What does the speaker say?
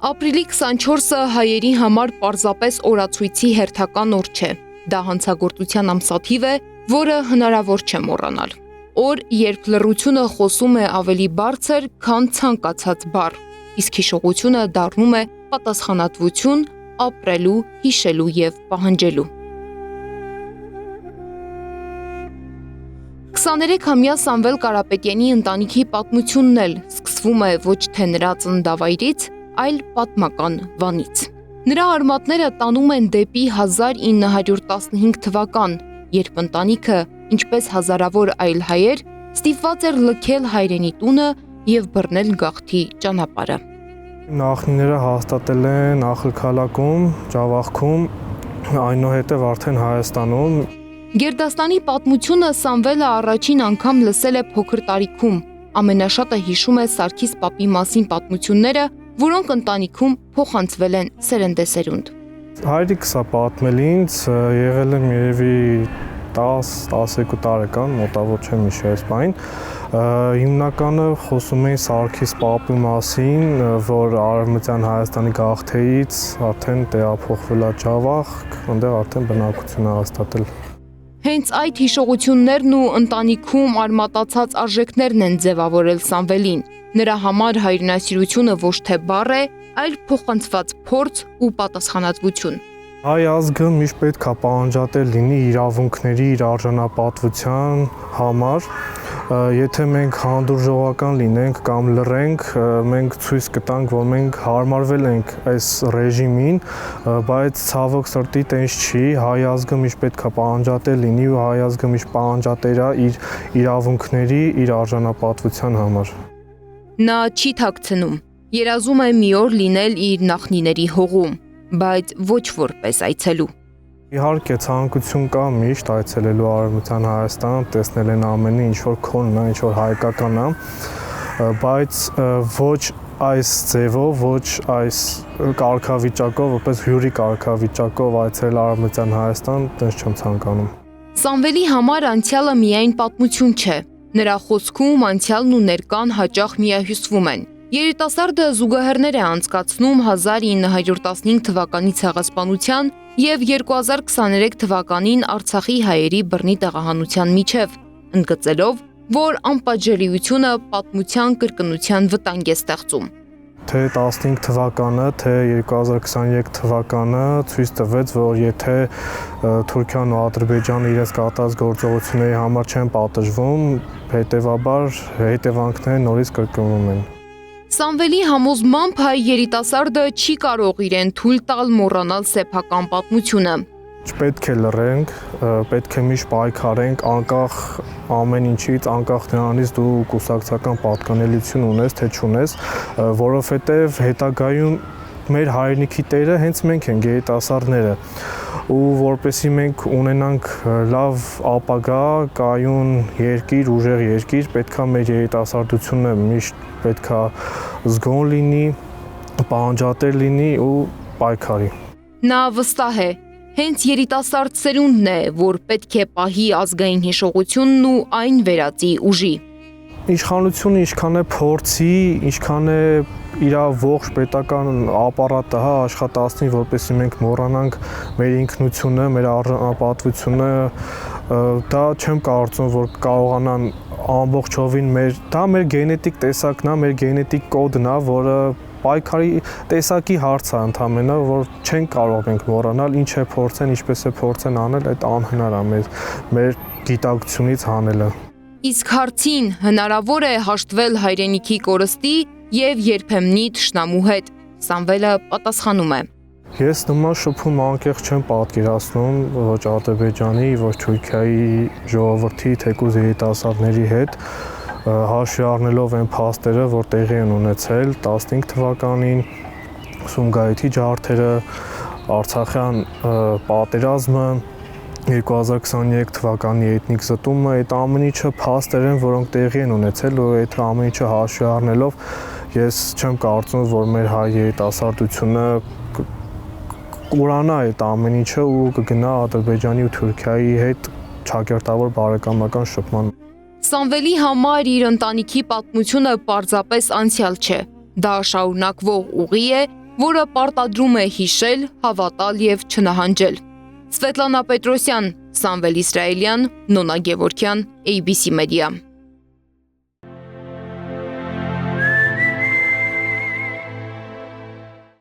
Ապրիլի 24-ը հայերի համար պարզապես օրացույցի հերթական օր չէ։ Դա հանցագործության ամսաթիվ է, որը հնարավոր չէ մոռանալ։ Օր, երբ լռությունը խոսում է ավելի բարձր, քան ցանկացած բառ, իսկ հիշողությունը դառնում է պատասխանատվություն ապրելու, հիշելու և պահանջելու։ 23-ամյա Սամվել Կարապետյանի ընտանիքի պատմությունն էլ սկսվում է ոչ թե նրա ծննդավայրից, այլ պատմական Վանից։ Նրա արմատները տանում են դեպի 1915 թվական, երբ ընտանիքը, ինչպես հազարավոր այլ հայեր, ստիպված էր լքել հայրենի տունը և բռնել գաղթի ճանապարհը։ Նախնիները հաստատել են Ախալքալակում, Ջավախքում, այնուհետև արդեն Հայաստանում։ Գերդաստանի պատմությունը Սամվելը առաջին անգամ լսել է փոքր տարիքում։ Ամենաշատը հիշում է Սարգիս պապի մասին պատմությունները, որոնք ընտանիքում փոխանցվել են սերնդեսերունդ։ Հայրիկս է պատմել ինձ, եղել եմ երևի 10-12 տարեկան, մոտավոր չեմ հիշի այս բանին։ Հիմնականը խոսում էին Սարգիս պապի մասին, որ Արևմտյան Հայաստանի գաղթեից արդեն տեղափոխվել է Ջավախ, այնտեղ արդեն բնակություն է հաստատել։ Հենց այդ հիշողություններն ու ընտանիքում արմատացած արժեքներն են ձևավորել Սամվելին։ Նրա համար հայրենասիրությունը ոչ թե բառ է, այլ փոխանցված փորձ ու պատասխանատվություն։ Հայ ազգը միշտ պետք է պահանջատել լինի իրավունքների, իր արժանապատվության համար։ Եթե մենք հանդուրժողական լինենք կամ լռենք, մենք ցույց կտանք, որ մենք հարմարվել ենք այս ռեժիմին, բայց ցավոք սրտի տենց չի, հայ ազգը միշտ պետք է պահանջատել լինի ու հայ ազգը միշտ պահանջատեր է իր իրավունքների, իր արժանապատվության համար։ Նա չի թաքցնում, երազում է մի օր լինել իր նախնիների հողում, բայց ոչ որպես այցելու։ Իհարկե ցանկություն կա միշտ այցելելու Արևմտյան Հայաստան, տեսնել են ամենը, ինչ որ քոնն է, ինչ որ հայկական է, բայց ոչ այս ձևով, ոչ այս կարգավիճակով, որպես հյուրի կարգավիճակով այցելել Արևմտյան Հայաստան, տենց չեմ ցանկանում։ Սամվելի համար անցյալը միայն պատմություն չէ։ Նրա խոսքում անցյալն ու ներկան հաճախ միահյուսվում են։ Երիտասարդը զուգահեռներ է անցկացնում 1915 թվականի ցեղասպանության և 2023 թվականին Արցախի հայերի բռնի տեղահանության միջև, ընդգծելով, որ անպատժելիությունը պատմության կրկնության վտանգ է ստեղծում։ Թե 15 թվականը, թե 2023 թվականը ցույց տվեց, որ եթե Թուրքիան ու Ադրբեջանը իրենց կատարած գործողությունների համար չեն պատժվում, հետևաբար հետևանքները նորից կրկնվում են։ Սամվելի համոզմամբ հայ երիտասարդը չի կարող իրեն թույլ տալ մոռանալ սեփական պատմությունը։ Չպետք է լռենք, պետք է միշտ պայքարենք անկախ ամեն ինչից, անկախ նրանից դու կուսակցական պատկանելիություն ունես, թե չունես, որովհետև հետագայում մեր հայրենիքի տերը հենց մենք ենք, երիտասարդները, ու որպեսզի մենք ունենանք լավ ապագա, կայուն երկիր, ուժեղ երկիր, պետք է մեր երիտասարդությունը միշտ պետք է զգոն լինի, պահանջատեր լինի ու պայքարի։ Նա վստահ է, հենց երիտասարդ սերունդն է, որ պետք է պահի ազգային հիշողությունն ու այն վերածի ուժի։ Իշխանությունը ինչքան է փորձի, ինչքան է իր ողջ պետական ապարատը աշխատացնի, որպեսզի մենք մոռանանք մեր ինքնությունը, մեր արժանապատվությունը, դա չեմ կարծում, որ կարողանան ամբողջովին դա մեր գենետիկ տեսակն է, մեր գենետիկ կոդն է, որը պայքարի տեսակի հարց է ընդամենը, որ չենք կարող մենք մոռանալ, ինչ է փորձեն, ինչպես է փորձեն անել, այդ անհնար է մեր գիտակցությունից հանելը։ Իսկ հարցին հնարավոր է հաշտվել հայրենիքի կորստի և երբեմնի թշնամու հետ, Սամվելը պատասխանում է։ Ես նման շփում անկեղծ չեմ պատկերացնում ոչ Ադրբեջանի, ոչ Թուրքիայի ժողովրդի, թեկուզ երիտասարդների հետ, հաշվի առնելով այն փաստերը, որ տեղի են ունեցել 15 թվականին, Սումգայիթի ջարդերը, Արցախյան պատերազմը, 2023 թվականի էթնիկ զտումը, այդ ամեն ինչը փաստեր են, որոնք տեղի են ունեցել, ու այդ ամեն ինչը հաշվի առնելով ես չեմ կարծում, որ մեր հայ երիտասարդությունը կուրանա այդ ամեն ինչը ու կգնա Ադրբեջանի ու Թուրքիայի հետ ճակերտավոր բարեկամական շփման։ Սամվելի համար իր ընտանիքի պատմությունը պարզապես անցյալ չէ, դա շարունակվող ուղի է, որը պարտադրում է հիշել, հավատալ եւ չնահանջել։ Սվետլանա Պետրոսյան, Սամվել Իսրայելյան, Նոնա Գևորգյան, ABC Media։